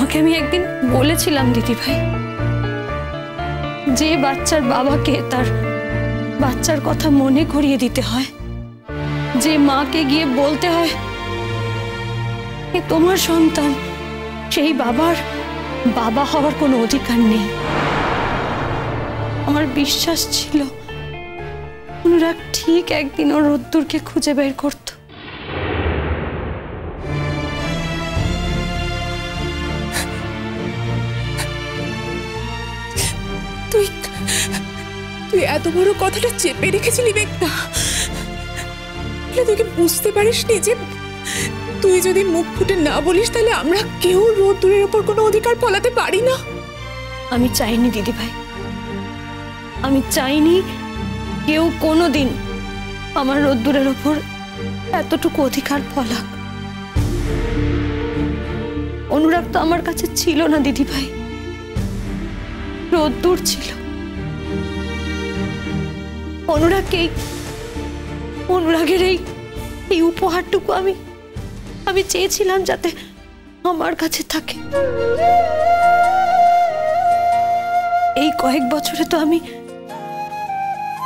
তোমাকে আমি একদিন বলেছিলাম দিদি ভাই, যে বাচ্চার বাবাকে তার বাচ্চার কথা মনে করিয়ে দিতে হয়, যে মাকে গিয়ে বলতে হয় এ তোমার সন্তান, সেই বাবার বাবা হওয়ার কোনো অধিকার নেই। আমার বিশ্বাস ছিল অনুরাগ ঠিক একদিন ওর রোদ্দুরকে খুঁজে বের করত। তুই তুই এত বড় কথাটা চেপে রেখেছিলি মেঘনা? তুই কি বুঝতে পারিসনি যে তুই যদি মুখ ফুটে না বলিস তাহলে আমরা কেউ রোদ্দুরের ওপর কোনো অধিকার ফলাতে পারি না? আমি চাইনি দিদি ভাই, আমি চাইনি কেউ কোনোদিন আমার রোদ্দুরের ওপর এতটুকু অধিকার ফলাক। অনুরাগ তো আমার কাছে ছিল না দিদি ভাই, রোদ্দুর ছিল। অনুরাগের এই উপহারটুকু আমি চেয়েছিলাম যাতে আমার কাছে থাকে। এই কয়েক বছরে তো আমি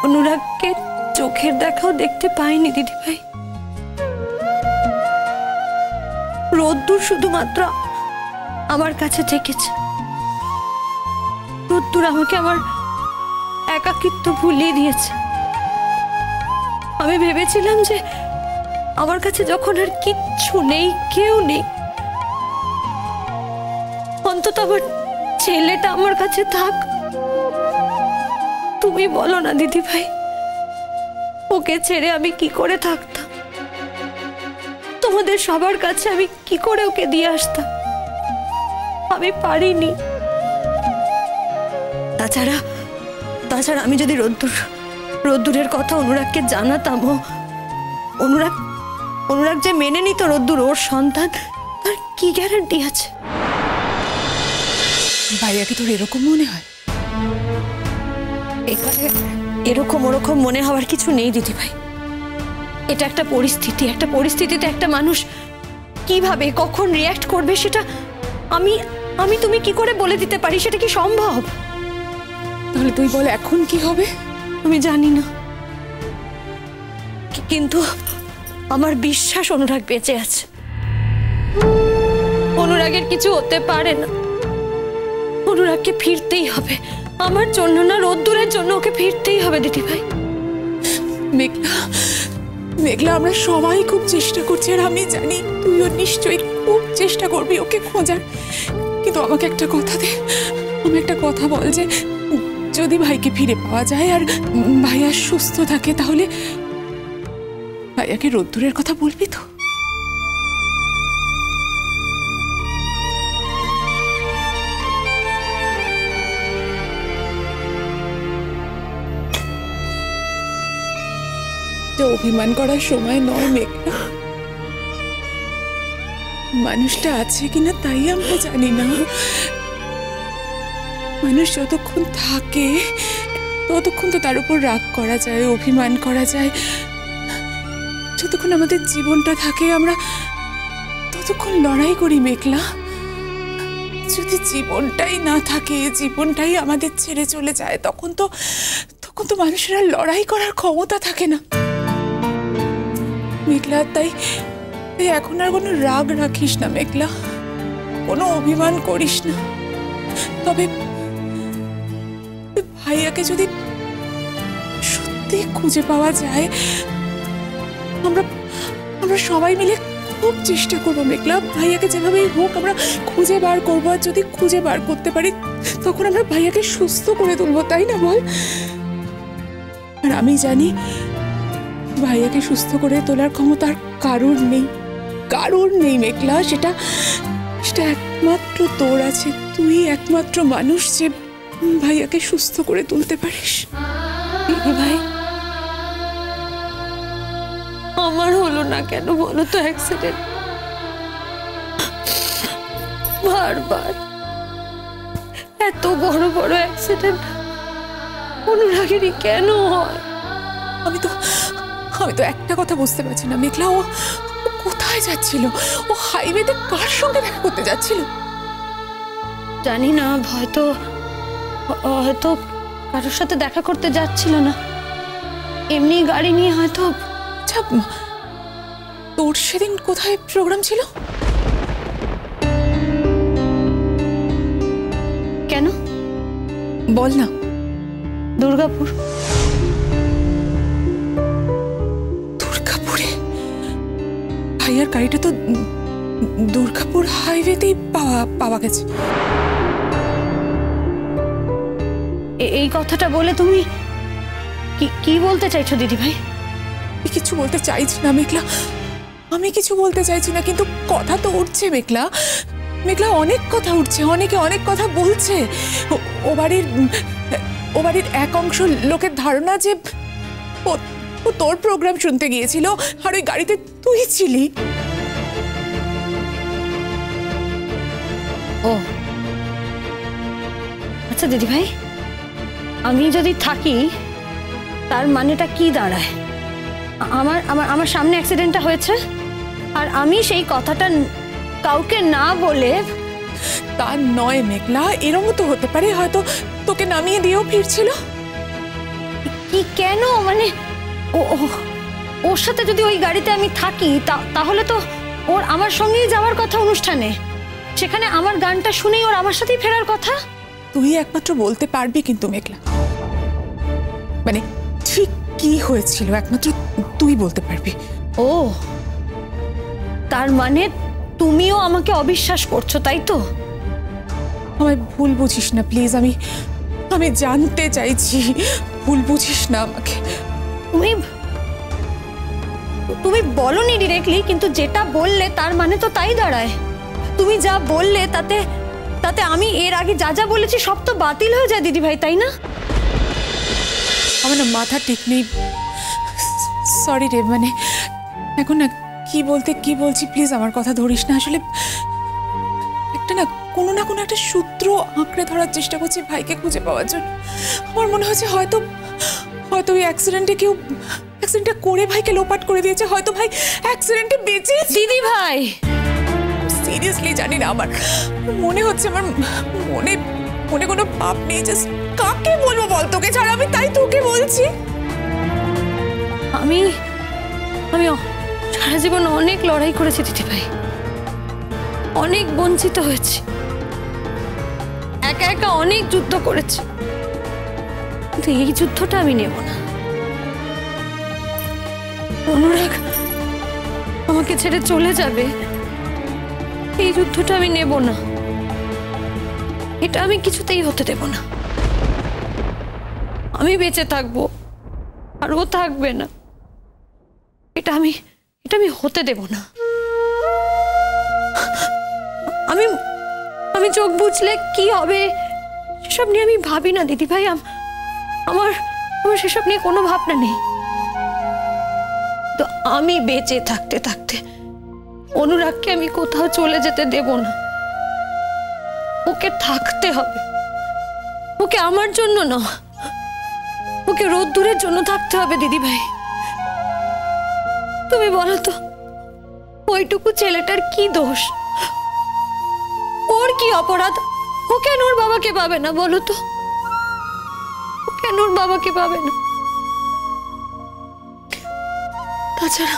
অনুরাগকে চোখের দেখাও দেখতে পাইনি দিদি ভাই। রোদ্দুর শুধুমাত্র আমার কাছে থেকেছে। রোদ্দুর আমাকে আমার একাকিত্ব ভুলিয়ে দিয়েছে। আমি ভেবেছিলাম যে আমার কাছে যখন আর কিচ্ছু নেই, কেউ নেই, অন্তত আমার ছেলেটা আমার কাছে থাক। তুমি বলো না দিদি ভাই, ওকে ছেড়ে আমি কি করে থাকতাম? তোমাদের সবার কাছে আমি কি করে ওকে দিয়ে আসতাম? আমি পারিনি। তাছাড়া আমি যদি রোদ্দুরের কথা অনুরাগকে জানাতাম, অনুরাগ যে মেনে নিত রোদ্দুর ওর সন্তান, তার কি গ্যারান্টি আছে? ভাইয়া কি তোর এরকম মনে হয়? এখানে এরকম ওরকম মনে হওয়ার কিছু নেই দিদি ভাই। এটা একটা পরিস্থিতিতে একটা মানুষ কিভাবে কখন রিঅ্যাক্ট করবে সেটা আমি তুমি কি করে বলে দিতে পারি? সেটা কি সম্ভব? তাহলে তুই বল এখন কি হবে? আমি জানি না, কিন্তু আমার বিশ্বাস অনুরাগ বেঁচে আছে। অনুরাগের কিছু হতে পারে না। অনুরাগকে ফিরতেই হবে, আমার জন্য না, রোদ্দুরের জন্য ওকে ফিরতেই হবে দিদি ভাই। মেঘলা, আমরা সবাই খুব চেষ্টা করছি, আর আমি জানি তুইও নিশ্চয়ই খুব চেষ্টা করবি ওকে খোঁজার। কিন্তু আমাকে একটা কথা দে, আমি একটা কথা বল, যে যদি ভাইকে ফিরে পাওয়া যায় আর ভাইয়া সুস্থ থাকে, তাহলে ভাইয়াকে রোদ্দুরের কথা বলবি তো? অভিমান করার সময় নয় মেঘনা। মানুষটা আছে কিনা তাই আমরা জানি না। মানুষ যতক্ষণ থাকে ততক্ষণ তো তার উপর রাগ করা যায়, অভিমান করা যায়। যতক্ষণ আমাদের জীবনটা থাকে আমরা ততক্ষণ লড়াই করি মেঘলা। যদি জীবনটাই না থাকে, জীবনটাই আমাদের ছেড়ে চলে যায়, তখন তো মানুষের আর লড়াই করার ক্ষমতা থাকে না মেঘলা। তাই এখন আর কোনো রাগ রাখিস না মেঘলা, কোনো অভিমান করিস না। তবে ভাইয়াকে যদি সত্যি খুঁজে পাওয়া যায়, আমরা সবাই মিলে খুব চেষ্টা করবো মেঘলা। ভাইয়াকে যেভাবেই হোক আমরা খুঁজে বার করবো, আর যদি খুঁজে বার করতে পারি তখন আমরা ভাইয়াকে সুস্থ করে তুলবো, তাই না বল? আর আমি জানি ভাইয়াকে সুস্থ করে তোলার ক্ষমতা আর কারোর নেই মেঘলা। সেটা একমাত্র তোর আছে। তুই একমাত্র মানুষ যে ভাইয়াকে সুস্থ করে তুলতে পারিস। ভাই, আমার হলো না কেন বলো তো অ্যাক্সিডেন্ট? বারবার এত বড় বড় অ্যাক্সিডেন্ট অনুরাগেরই কেন হয়? আমি তো একটা কথা বুঝতে পারছি না মেঘলা, ও কোথায় যাচ্ছিল? ও হাইওয়েতে কার সঙ্গে দেখা করতে যাচ্ছিল? জানি না, হয়তো হয়তো কারোর সাথে দেখা করতে যাচ্ছিল না, এমনি গাড়ি নিয়ে হয়তো। আচ্ছা, তোর সেদিন কোথায় প্রোগ্রাম ছিল? কেন বল না। দুর্গাপুর। দুর্গাপুরে? ভাইয়ার গাড়িটা তো দুর্গাপুর হাইওয়েতেই পাওয়া গেছে। এই কথাটা বলে তুমি কি বলতে চাইছো দিদি ভাই? কিছু বলতে চাইছি না মেঘলা, আমি কিছু বলতে চাইছি না, কিন্তু কথা তো উঠছে মেঘলা। মেঘলা, অনেক কথা উঠছে, অনেকে অনেক কথা বলছে। ও বাড়ির এক অংশ লোকের ধারণা যে ও তোর প্রোগ্রাম শুনতে গিয়েছিল আর ওই গাড়িতে তুই ছিলি। ও আচ্ছা দিদি ভাই, আমি যদি থাকি তার মানেটা কি দাঁড়ায়? আমার সামনে অ্যাক্সিডেন্টটা হয়েছে আর আমি সেই কথাটা কাউকে না বলে। তা নয় মেঘলা, এরকমও তো হতে পারে হয়তো তোকে নামিয়ে দিয়েও ফিরছিল। কি কেন? মানে ওর সাথে যদি ওই গাড়িতে আমি থাকি তাহলে তো ওর আমার সঙ্গেই যাওয়ার কথা অনুষ্ঠানে, সেখানে আমার গানটা শুনেই ওর আমার সাথেই ফেরার কথা। তুই একমাত্র বলতে পারবি কিন্তু মেঘলা, মানে ঠিক কি হয়েছিল একমাত্র তুই বলতে পারবি। ও তার মানে তুমিও আমাকে অবিশ্বাস করছো, তাই তো? আমায় ভুল বুঝিস না প্লিজ, আমি জানতে চাইছি, ভুল বুঝিস না আমাকে। তুমি বলনি ডিরেক্টলি, কিন্তু যেটা বললে তার মানে তো তাই দাঁড়ায়। তুমি যা বললে তাতে আমি এর আগে যা যা বলেছি সব তো বাতিল হয়ে যায় দিদি ভাই, তাই না? আমার না মাথা ঠিক নেই, সরি রে। মানে এখন না কি বলতে কি বলছি, প্লিজ আমার কথা ধরিস না। আসলে একটা না কোনো একটা সূত্র আঁকড়ে ধরার চেষ্টা করছি ভাইকে খুঁজে পাওয়ার জন্য। আমার মনে হচ্ছে হয়তো ওই অ্যাক্সিডেন্টটা করে ভাইকে লোপাট করে দিয়েছে, হয়তো ভাই অ্যাক্সিডেন্টে বেঁচে। দিদি ভাই সিরিয়াসলি জানি না, আমার মনে হচ্ছে, আমার মনে কোনো পাপ নেই। জাস্ট কাকে বলবো বল, তোকে ছাড়া? আমি তাই তোকে বলছি। আমি সারা জীবন অনেক লড়াই করেছি দিদি ভাই, অনেক বঞ্চিত হয়েছি, একা একা অনেক যুদ্ধ করেছি, কিন্তু এই যুদ্ধটা আমি নেব না। অনুরাগ আমাকে ছেড়ে চলে যাবে, এই যুদ্ধটা আমি নেব না, এটা আমি কিছুতেই হতে দেব না। আমি বেঁচে থাকবো আর ও থাকবে না, এটা আমি হতে দেব না। আমি চোখ বুঝলে কি হবে সেসব নিয়ে আমি ভাবি না দিদি ভাই, আমার সেসব নিয়ে কোনো ভাবনা নেই। তো আমি বেঁচে থাকতে থাকতে অনুরাগকে আমি কোথাও চলে যেতে দেব না, ওকে থাকতে হবে, ওকে আমার জন্য না, ওকে রোদ্দুরের জন্য থাকতে হবে দিদি ভাই। তুমি বলো তো, ওইটুকু ছেলেটার কি দোষ, ওর কি অপরাধ? ও কেন ওর বাবাকে পাবে না বলো তো? ও কেন ওর বাবাকে পাবে না? তাছাড়া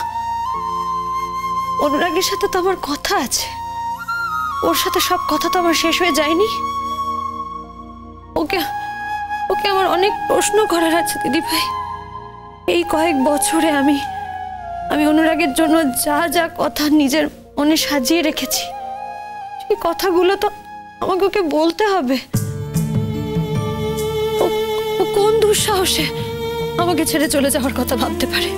অনুরাগের সাথে তো আমার কথা আছে, ওর সাথে সব কথা তো আমার শেষ হয়ে যায়নি। ওকে আমার অনেক প্রশ্ন করার আছে দিদি ভাই। এই কয়েক বছরে আমি অনুরাগের জন্য যা যা কথা নিজের মনে সাজিয়ে রেখেছি, সেই কথাগুলো তো আমাকে ওকে বলতে হবে। ও কোন দুঃসাহসে আমাকে ছেড়ে চলে যাওয়ার কথা ভাবতে পারে?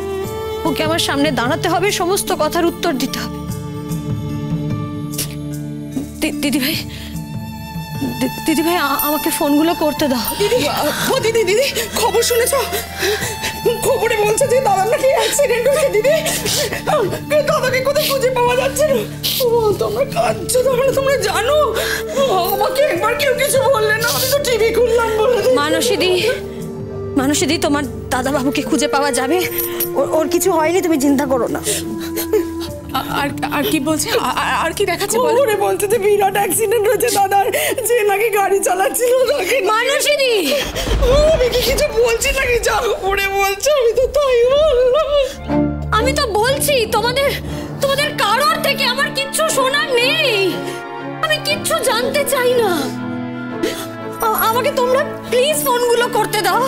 ওকে আমার সামনে দাঁড়াতে হবে, সমস্ত কথার উত্তর দিতে হবে। দিদি ভাই আমাকে ফোনগুলো করতে দাও। দিদি খবর শুনেছো? খবরে বলছে যে দাদার নাকি অ্যাক্সিডেন্ট হয়েছে। দিদি, দাদাকে কোথায় খুঁজে পাওয়া যাচ্ছে না। তোমরা কাঁদছো, তোমরা জানো? আমাকে একবার কেউ কিছু বললে না, আমি তো টিভি খুললাম বলে। মানসীদি, তোমার দাদা বাবুকে খুঁজে পাওয়া যাবে, ওর কিছু হয়নি, তুমি চিন্তা করো না। আর আর কি বলছে? আর কি দেখাচ্ছে বল? ওরে বলতে যে বিরাট অ্যাক্সিডেন্ট হয়েছে দাদার, যে নাকি গাড়ি চালাচ্ছিল তাকে। মানসিদি, আমি কি কিছু বলছি নাকি? যা ওরে বলছে আমি তো তাই বললাম। আমি তো বলছি তোমাদের তোমাদের কারোর থেকে আমার কিচ্ছু শোনার নেই, আমি কিচ্ছু জানতে চাই না। আমাকে তোমরা প্লিজ ফোনগুলো করতে দাও,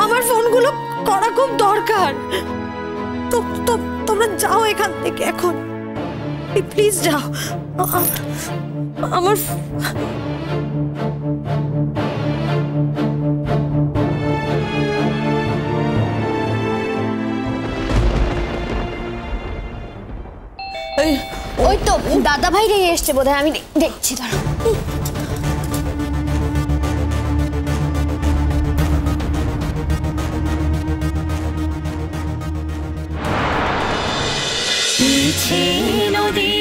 আমার ফোনগুলো করা খুব দরকার। তো তোমরা যাও এখান থেকে এখন, প্লিজ যাও। আমার ওই তো দাদা ভাই রে এসছে বোধহয়, আমি দেখছি দাঁড়া। নদী